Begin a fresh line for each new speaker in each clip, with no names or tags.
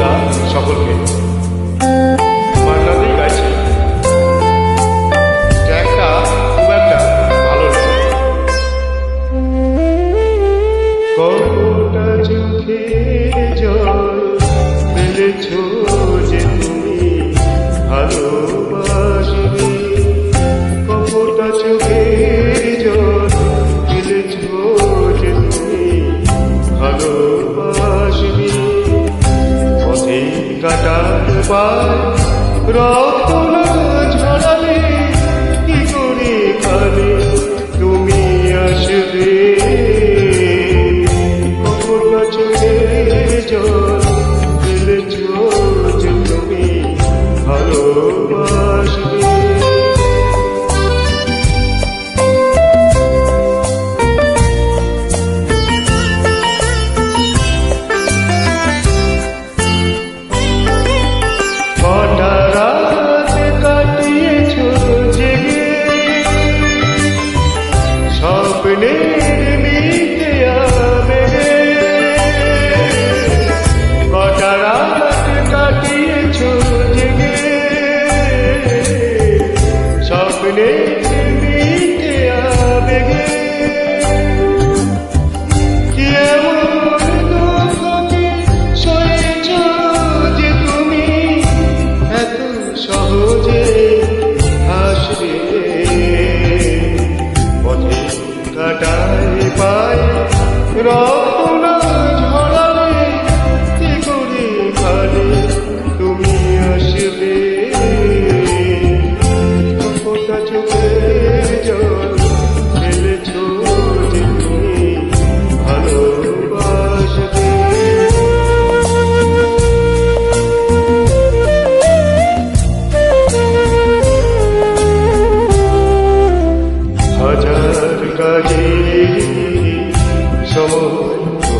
বন্ধুরা সকলকে মান্নাতেই গাইছে। ট্র্যাকটা খুব একটা ভালো লাগে। কতটা চোখে জল ফেলেছ যে তুমি ভালোবাসবে, কতটা চোখে জল ফেলেছ যে তুমি ভালোবাসবে। পথে কাটার পায় রক্ত না ঝরালে কি করে কালে তুমি আসবে। কতটা চোখে জল ফেলেছ যে তুমি ভালোবাসবে। কাটায় পায় রক্ত না ঝরালে কি করে কালে তুমি আসবে। কতটা চোখে জল ফেলেছ যে তুমি ভালোবাসবে। হাজার কাজে সময়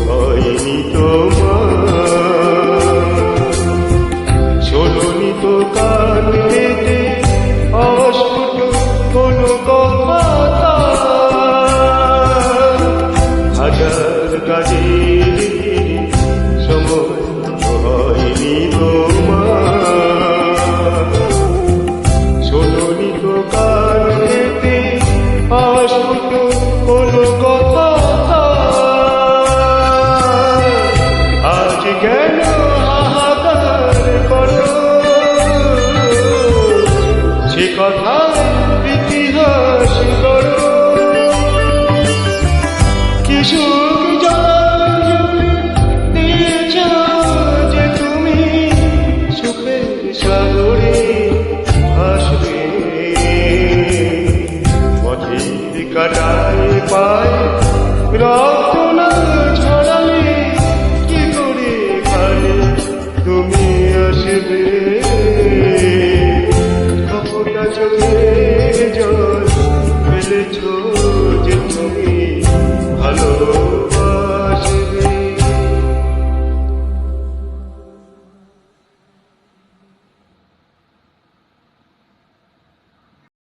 হয়নি তোমার, শোনি তো কান পেতে অস্ফুট কোনো কথা। হাজার কাজে সময় হয়নি তোমার, শোনি তো কান পেতে অস্ফুট কোনো কথা। আজ কেন হাহাকার করো, সে কথা ইতিহাস করো। কি সুখ দিয়েছ যে তুমি সুখের সাগরে ভাসবে। পথে কাটায় পায় রক্ত না ঝরালে কি করে কালে তুমি আসবে। কতটা চোখে জল ফেলেছ যে তুমি ভালো